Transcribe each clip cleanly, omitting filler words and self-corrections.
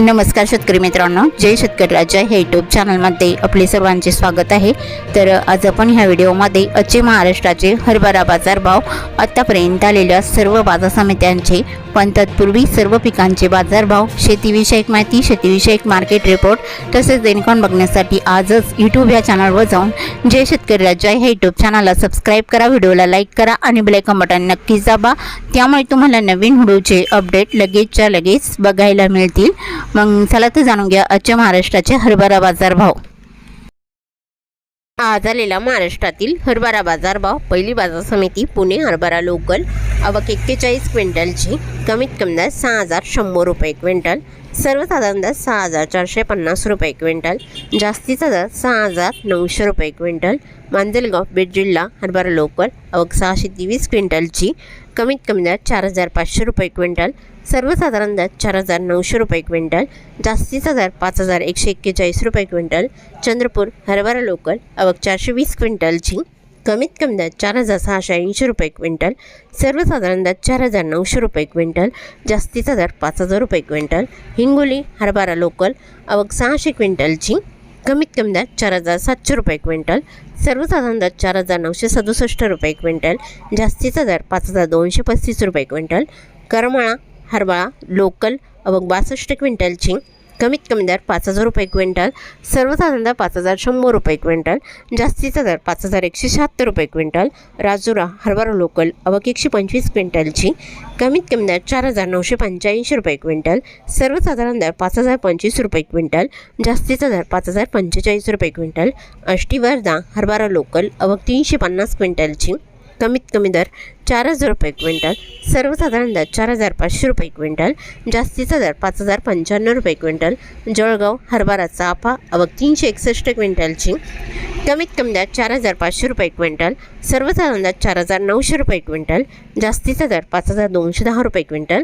नमस्कार शेतकरी मित्रांनो, जय शेतकरी राजा हे यूट्यूब चॅनलमध्ये आपले सर्वांचे स्वागत आहे। तर आज आपण ह्या व्हिडिओमध्ये आजचे महाराष्ट्राचे हरभरा बाजारभाव, आतापर्यंत आलेल्या सर्व बाजार समित्यांचे, पण तत्पूर्वी सर्व पिकांचे बाजारभाव, शेतीविषयक माहिती, शेतीविषयक मार्केट रिपोर्ट तसेच देणकान बघण्यासाठी आजच यूट्यूब या चॅनलवर जाऊन जय शेतकरी राजा हे यूट्यूब चॅनलला सबस्क्राईब करा, व्हिडिओला लाईक करा आणि बेल आयकॉन बटन नक्कीच दाबा, त्यामुळे तुम्हाला नवीन व्हिडिओचे अपडेट लगेचच्या लगेच बघायला मिळतील। मग चला तर जाणून घ्या आजच्या महाराष्ट्राचे हरभरा बाजारभाव। आज आलेला महाराष्ट्रातील हरभरा बाजारभाव। पहिली बाजार समिती पुणे हरभरा लोकल, आवक 41 क्विंटलची, कमीत कमी दर 6100 रुपये क्विंटल, सर्वसाधारण दर 6450 रुपये क्विंटल, जास्तीचा दर 6900 रुपये क्विंटल। मांजलगाव बीड जिल्हा हरभरा लोकल, आवक 623 क्विंटलची, कमीत कमी दर 4500 रुपये क्विंटल, सर्वसाधारण दर 4900 रुपये क्विंटल, जास्तीचा दर 5141 रुपये क्विंटल। चंद्रपूर हरभरा लोकल, आवक 420 क्विंटलची, कमीत कमी दर 4680 रुपये क्विंटल, सर्वसाधारण दर 4900 रुपये क्विंटल, जास्तीचा दर 5000 रुपये क्विंटल। हिंगोली हरभरा लोकल, आवक 600 क्विंटलची, कमीत कमी दर 4700 रुपये क्विंटल, सर्वसाधारण दर 4967 रुपये क्विंटल, जास्तीचा दर 5235 रुपये क्विंटल। करमाळा हरभरा लोकल, आवक 62 क्विंटलची, कमीत कमी दर 5000 रुपये क्विंटल, सर्वसाधारण दर 5100 रुपये क्विंटल, जास्तीचा दर 5176 रुपये क्विंटल। राजुरा हरभरा लोकल, आवक 125 क्विंटलची, कमीत कमी दर 4985 रुपये क्विंटल, सर्वसाधारण दर 5025 रुपये क्विंटल, जास्तीचा दर 5045 रुपये क्विंटल। आष्टी वर्धा हरभरा लोकल, आवक 350 क्विंटलची, कमीत कमी दर 4000 रुपये क्विंटल, सर्वसाधारण दर 4500 रुपये क्विंटल, जास्तीचा दर 5095 रुपये क्विंटल। जळगाव हरभरा चाफा, आवक 361 क्विंटलची, कमीत कमी दर 4500 रुपये क्विंटल, सर्वसाधारण दर 4900 रुपये क्विंटल, जास्तीचा दर 5210 रुपये क्विंटल।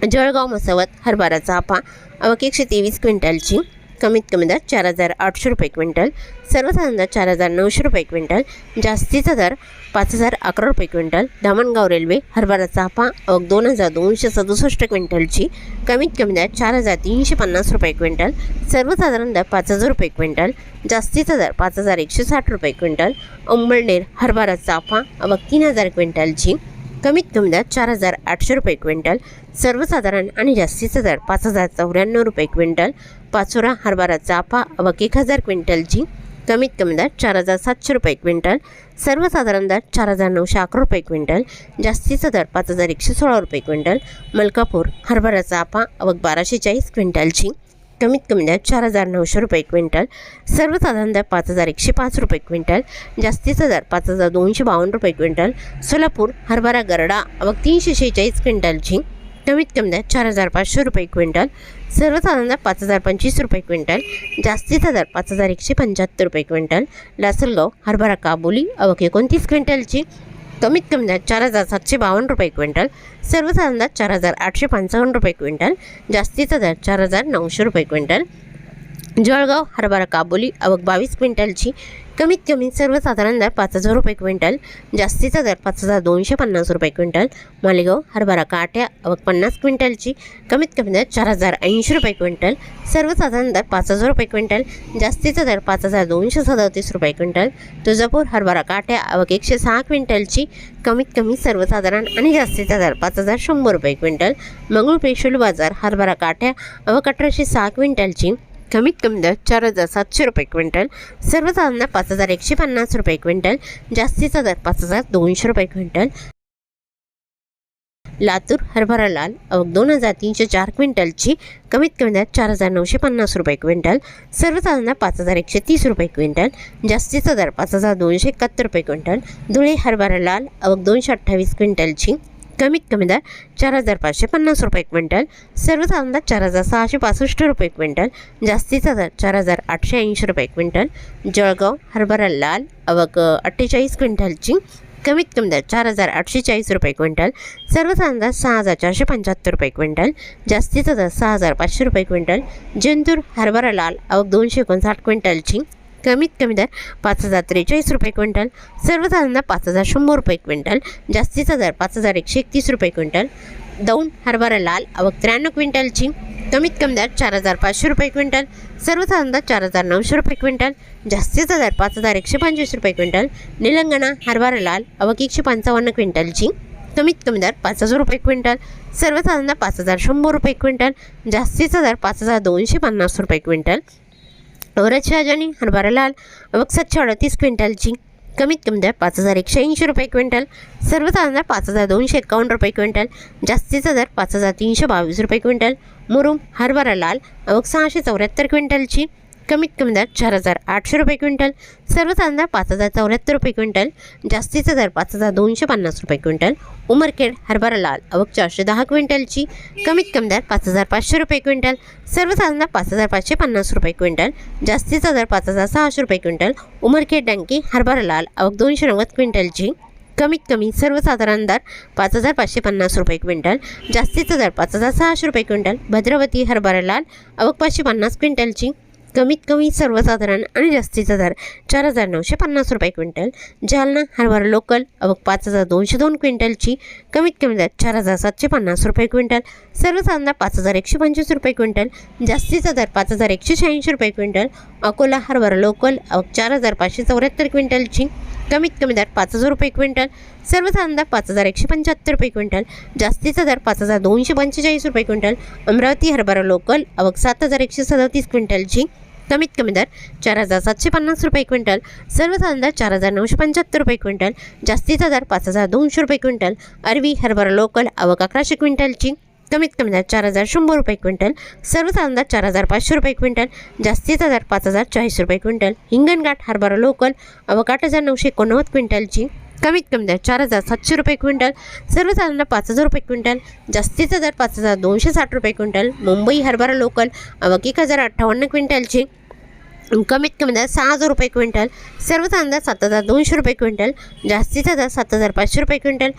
जळगाव मसवत हरभरा चाफा, आवक 123 क्विंटलची, कमीत कमी दर 4800 रुपये क्विंटल, सर्वसाधारण दर 4900 रुपये क्विंटल, जास्तीचा दर 5011 रुपये क्विंटल। धामणगाव रेल्वे हरभरा चाफा, आवक 2267 क्विंटलची, कमीत कमी दर 4350 रुपये क्विंटल, सर्वसाधारण दर 5000 रुपये क्विंटल, जास्तीचा दर 5160 रुपये क्विंटल। अंबळनेर हरभरा चाफा, आवक 3000 क्विंटलची, कमीत कमी दर 4800 रुपये क्विंटल, सर्वसाधारण आणि जास्तीचा दर 5094 रुपये क्विंटल। पाचोरा हरभरा चाफा, आवक 1000 क्विंटलची, कमीत कमी दर 4700 रुपये क्विंटल, सर्वसाधारण दर 4911 रुपये क्विंटल, जास्तीचा दर 5116 रुपये क्विंटल। मलकापूर हरभरा चाफा, आवक 1240 क्विंटलची, कमीत कमी दर 4900 रुपये क्विंटल, सर्वसाधारण दर 5105 रुपये क्विंटल, जास्तीचा दर 5252 रुपये क्विंटल। सोलापूर हरभरा गरडा, आवक 346 क्विंटलची, कमीत कमी दर 4500 रुपये क्विंटल, सर्वसाधारण दर 5025 रुपये क्विंटल, जास्तीचा दर 5175 रुपये क्विंटल। लासलगाव हरभरा काबुली, आवक 29 क्विंटलची, कमीत कमी दर 4752 रुपये क्विंटल, सर्वसाधारण दर 4855 रुपये क्विंटल, जास्तीचा दर 4900 रुपये क्विंटल। जळगाव हरभरा काबुली, आवक 22 क्विंटलची, कमीत कमी सर्वसाधारण दर 5000 रुपये क्विंटल, जास्तीचा दर 5250 रुपये क्विंटल। मालेगाव हरभरा काट्या, आवक 50 क्विंटलची, कमीत कमी दर 4080 रुपये क्विंटल, सर्वसाधारण दर 5000 रुपये क्विंटल, जास्तीचा दर 5237 रुपये क्विंटल। तुळजापूर हरभरा काट्या, आवक 106 क्विंटलची, कमीत कमी सर्वसाधारण आणि जास्तीचा दर 5100 रुपये क्विंटल। मंगळूर बाजार हरभरा काट्या, आवक 1806 क्विंटलची, कमीत कमी दर 4700 रुपये क्विंटल, सर्वसाधारण दर 5150 रुपये क्विंटल, जास्तीचा दर 5200 रुपये क्विंटल। लातूर हरभरा लाल, आवक 2304 क्विंटलची, कमीत कमी दर 4950 रुपये क्विंटल, सर्वसाधारण दर 5130 रुपये क्विंटल, जास्तीचा दर 5271 रुपये क्विंटल। धुळे हरभरा लाल, आवक 228 क्विंटलची, कमीत कमी दर 4550 रुपये क्विंटल, सर्वसाधारण दर 4665 रुपये क्विंटल, जास्तीचा दर 4880 रुपये क्विंटल। जळगाव हरभरा लाल, आवक 48 क्विंटलची, कमीत कमी दर 4840 रुपये क्विंटल, सर्वसाधारण दर 6475 रुपये क्विंटल, जास्तीचा दर 6500 रुपये क्विंटल। जिंतूर हरभरा लाल, आवक 259 क्विंटलची, कमीत कमी दर 5043 रुपये क्विंटल, सर्वसाधारण दर 5100 रुपये क्विंटल, जास्तीचा दर 5131 रुपये क्विंटल। दौंड हरभरा लाल आवक 93 क्विंटलची, कमीत कमी दर 4,500 रुपये क्विंटल, सर्वसाधारण दर 4,900 रुपये क्विंटल, जास्तीचा दर 5,125 रुपये क्विंटल. निलंगणा हरभरा लाल आवक 155 क्विंटलची, कमीत कमी दर 5,000 रुपये क्विंटल, सर्वसाधारण दर 5,100 रुपये क्विंटल, जास्तीचा दर 5,250 रुपये क्विंटल. औरत शहाजनी हरभरा लाल आवक 738 क्विंटलची, कमीत कमी दर 5,180 रुपये क्विंटल, सर्वसाधारण दर 5,251 रुपये क्विंटल, जास्तीचा दर 5,322 रुपये क्विंटल. मुरुम हरभरा लाल आवक 674 क्विंटलची, कमीत कमी दर 4,800 रुपये क्विंटल, सर्वसाधारण दर 5,074 रुपये क्विंटल, जास्तीचा दर 5,250 रुपये क्विंटल. उमरखेड हरभरा लाल आवक 410 क्विंटलची, कमीत कमी दर 5,500 रुपये क्विंटल, सर्वसाधारण दर 5,550 रुपये क्विंटल, जास्तीचा दर 5,600 रुपये क्विंटल. उमरखेड डांगी हरभरा लाल आवक 290 क्विंटलची, कमीत कमी सर्वसाधारण दर 5,550 रुपये क्विंटल, जास्तीचा दर 5,600 रुपये क्विंटल. भद्रावती हरभरा लाल आवक 550 क्विंटलची, कमीत कमी सर्वसाधारण आणि जास्तीचा दर 4,950 रुपये क्विंटल. जालना हरभरा लोकल आवक 5,202 क्विंटलची, कमीत कमी दर 4,750 रुपये क्विंटल, सर्वसाधारण दर 5,125 रुपये क्विंटल, जास्तीचा दर 5,186 रुपये क्विंटल. अकोला हरभरा लोकल आवक 4,574 क्विंटलची, कमीत कमी दर 5,000 रुपये क्विंटल, सर्वसाधारण दर 5,175 रुपये क्विंटल, जास्तीचा दर 5,245 रुपये क्विंटल. अमरावती हरभरा लोकल आवक 7,137 क्विंटलची, कमीत कमी दर 4,750 रुपये क्विंटल, सर्वसाधारण दर 4,975 रुपये क्विंटल, जास्तीचा दर 5,200 रुपये क्विंटल. अरवी हरभरा लोकल आवक 1,100 क्विंटलची, कमीत कमी दर 4,100 रुपये क्विंटल, सर्वसाधारण दर 4,500 रुपये क्विंटल, जास्तीचा दर 5,040 रुपये क्विंटल. हिंगणघाट हरभरा लोकल आवक 8,989 क्विंटलची, कमीत कमी दर 4,700 रुपये क्विंटल, सर्वसाधारण दर 5,000 रुपये क्विंटल, जास्तीचा दर 5,260 रुपये क्विंटल. मुंबई हरभरा लोकल आवक 1,058 क्विंटलची, कमीत कमी दर 6,000 रुपये क्विंटल, सर्वसाधारण दर 7,200 रुपये क्विंटल, जास्तीचा दर 7,500 रुपये क्विंटल.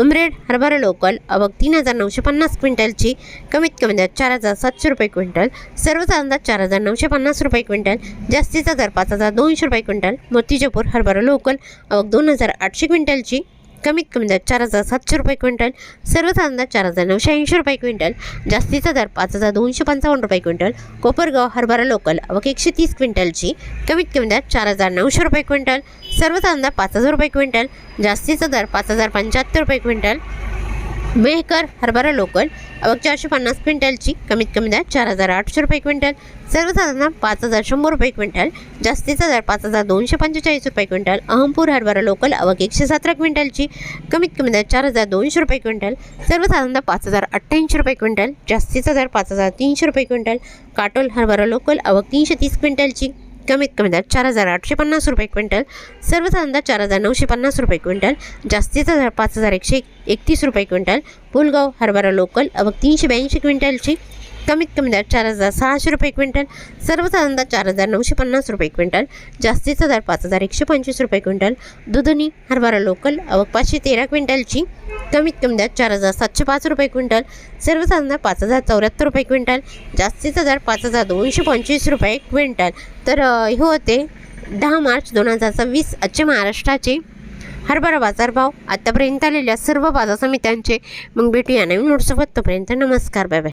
उमरेड हरभरा लोकल आवक 3,950 क्विंटलची, कमीत कमी दर 4,700 रुपये क्विंटल, सर्वसाधारण दर 4,950 रुपये क्विंटल, जास्तीचा दर 5,200 रुपये क्विंटल. मोतीचूर हरभरा लोकल आवक 2,800 क्विंटलची, कमीत कमी दर 4,700 रुपये क्विंटल, सर्वसाधारण दर 4,980 रुपये क्विंटल, जास्तीचा दर 5,255 रुपये क्विंटल. कोपरगाव हरभरा लोकल आवक 130 क्विंटलची, कमीत कमी दर 4,900 रुपये क्विंटल, सर्वसाधारण दर 5,000 रुपये क्विंटल, जास्तीचा दर 5,075 रुपये क्विंटल. मेहकर हरभरा लोकल आवक 450 क्विंटलची, कमीत कमी दर 4,800 रुपये क्विंटल, सर्वसाधारण दर 5,100 रुपये क्विंटल, जास्तीचा दर 5,245 रुपये क्विंटल. अहमपूर हरभरा लोकल आवक 117 क्विंटलची, कमीत कमी दर 4,200 रुपये क्विंटल, सर्वसाधारण दर 5,088 रुपये क्विंटल, जास्तीचा दर 5,300 रुपये क्विंटल. काटोल हरभरा लोकल आवक 330 क्विंटलची, कमीत कमी दर 4,850 रुपये क्विंटल, सर्वसाधारण दर 4,950 रुपये क्विंटल, जास्तीचा दर 5,131 रुपये क्विंटल. पुलगाव हरभरा लोकल आवक 382 क्विंटलची, कमीत कमी दर 4,600 रुपये क्विंटल, सर्वसाधारण दर 4,950 रुपये क्विंटल, जास्तीचा दर 5,125 रुपये क्विंटल. दुधनी हरभरा लोकल आवक 513 क्विंटलची, कमीत कमी दर 4,705 रुपये क्विंटल, सर्वसाधारण दर 5,074 रुपये क्विंटल, जास्तीचा दर 5,225 रुपये क्विंटल. तर हे होते 10 मार्च 2026 आजचे महाराष्ट्राचे हरभरा बाजारभाव. आतापर्यंत आलेल्या सर्व बाजार समित्यांचे. मग भेटूया नवीन नोट्सोबत. तोपर्यंत नमस्कार, बाय बाय.